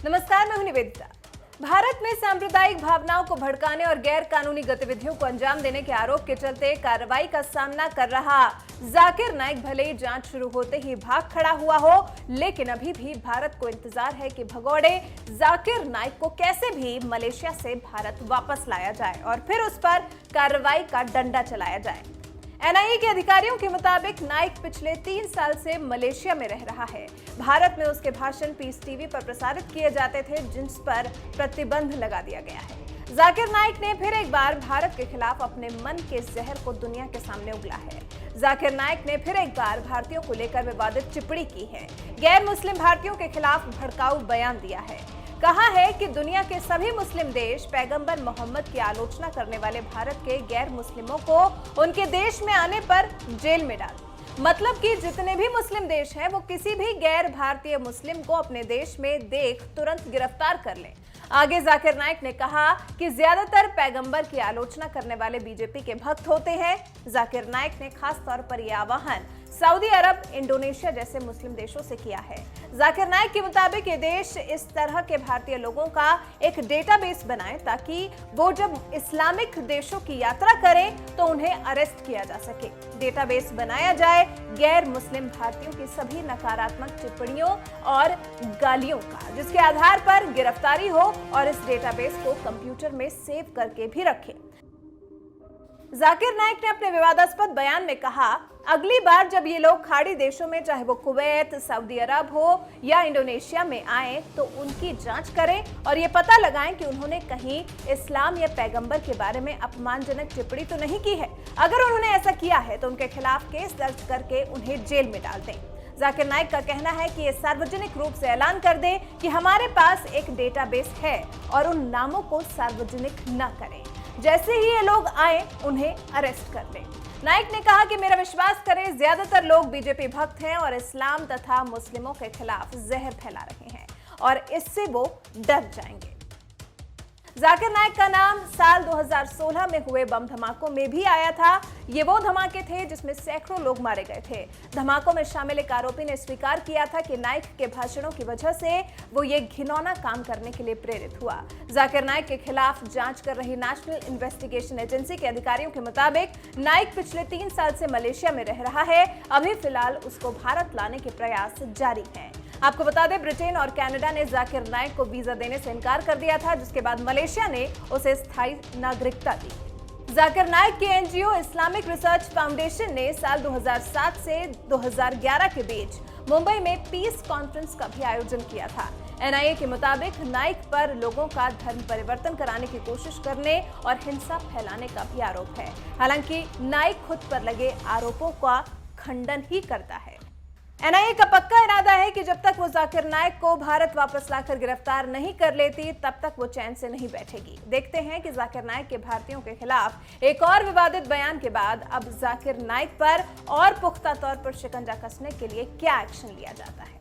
नमस्कार, मैं हूं निवेदिता। भारत में सांप्रदायिक भावनाओं को भड़काने और गैर कानूनी गतिविधियों को अंजाम देने के आरोप के चलते कार्रवाई का सामना कर रहा जाकिर नाइक भले ही जांच शुरू होते ही भाग खड़ा हुआ हो, लेकिन अभी भी भारत को इंतजार है कि भगौड़े जाकिर नाइक को कैसे भी मलेशिया से भारत वापस लाया जाए और फिर उस पर कार्रवाई का डंडा चलाया जाए। एनआईए के अधिकारियों के मुताबिक नाइक पिछले 3 साल से मलेशिया में रह रहा है। भारत में उसके भाषण पीस टीवी पर प्रसारित किए जाते थे, जिस पर प्रतिबंध लगा दिया गया है। जाकिर नाइक ने फिर एक बार भारत के खिलाफ अपने मन के जहर को दुनिया के सामने उगला है। जाकिर नाइक ने फिर एक बार भारतीयों को लेकर विवादित टिप्पणी की है, गैर मुस्लिम भारतीयों के खिलाफ भड़काऊ बयान दिया है। कहा है कि दुनिया के सभी मुस्लिम देश पैगंबर मोहम्मद की आलोचना करने वाले भारत के गैर मुस्लिमों को उनके देश में आने पर जेल में डाल। मतलब कि जितने भी मुस्लिम देश हैं वो किसी भी गैर भारतीय मुस्लिम को अपने देश में देख तुरंत गिरफ्तार कर लें। आगे जाकिर नाइक ने कहा कि ज्यादातर पैगंबर की आलोचना करने वाले बीजेपी के भक्त होते हैं। जाकिर नाइक ने खास तौर पर यह आह्वान सऊदी अरब, इंडोनेशिया जैसे मुस्लिम देशों से किया है। जाकिर नाइक के मुताबिक ये देश इस तरह के भारतीय लोगों का एक डेटाबेस बनाए ताकि वो जब इस्लामिक देशों की यात्रा करें तो उन्हें अरेस्ट किया जा सके। डेटाबेस बनाया जाए गैर मुस्लिम भारतीयों की सभी नकारात्मक टिप्पणियों और गालियों का, जिसके आधार पर गिरफ्तारी हो और इस डेटाबेस को कंप्यूटर में सेव करके भी रखें। जाकिर नाइक ने अपने विवादास्पद बयान में कहा, अगली बार जब ये लोग खाड़ी देशों में, चाहे वो कुवैत, सऊदी अरब हो या इंडोनेशिया में आए, तो उनकी जांच करें और ये पता लगाएं कि उन्होंने कहीं इस्लाम या पैगंबर के बारे में अपमानजनक टिप्पणी तो नहीं की है। अगर उन्होंने ऐसा किया है तो उनके खिलाफ केस दर्ज करके उन्हें जेल में डाल दें। जाकिर नाइक का कहना है कि ये सार्वजनिक रूप से ऐलान कर दें कि हमारे पास एक डेटाबेस है और उन नामों को सार्वजनिक न करें। जैसे ही ये लोग आए उन्हें अरेस्ट कर लें। नाइक ने कहा कि मेरा विश्वास करें, ज्यादातर लोग बीजेपी भक्त हैं और इस्लाम तथा मुस्लिमों के खिलाफ जहर फैला रहे हैं और इससे वो डर जाएंगे। जाकिर नाइक का नाम साल 2016 में हुए बम धमाकों में भी आया था। ये वो धमाके थे जिसमें सैकड़ों लोग मारे गए थे। धमाकों में शामिल एक आरोपी ने स्वीकार किया था कि नाइक के भाषणों की वजह से वो ये घिनौना काम करने के लिए प्रेरित हुआ। जाकिर नाइक के खिलाफ जांच कर रही नेशनल इन्वेस्टिगेशन एजेंसी के अधिकारियों के मुताबिक नाइक पिछले 3 साल से मलेशिया में रह रहा है। अभी फिलहाल उसको भारत लाने के प्रयास जारी हैं। आपको बता दें, ब्रिटेन और कनाडा ने जाकिर नाइक को वीजा देने से इनकार कर दिया था, जिसके बाद मलेशिया ने उसे स्थायी नागरिकता दी। जाकिर नाइक के एनजीओ इस्लामिक रिसर्च फाउंडेशन ने साल 2007 से 2011 के बीच मुंबई में पीस कॉन्फ्रेंस का भी आयोजन किया था। एनआईए के मुताबिक नाइक पर लोगों का धर्म परिवर्तन कराने की कोशिश करने और हिंसा फैलाने का भी आरोप है। हालांकि नाइक खुद पर लगे आरोपों का खंडन ही करता है। एनआईए का पक्का इरादा है कि जब तक वो जाकिर नाइक को भारत वापस लाकर गिरफ्तार नहीं कर लेती, तब तक वो चैन से नहीं बैठेगी। देखते हैं कि जाकिर नाइक के भारतीयों के खिलाफ एक और विवादित बयान के बाद अब जाकिर नाइक पर और पुख्ता तौर पर शिकंजा कसने के लिए क्या एक्शन लिया जाता है।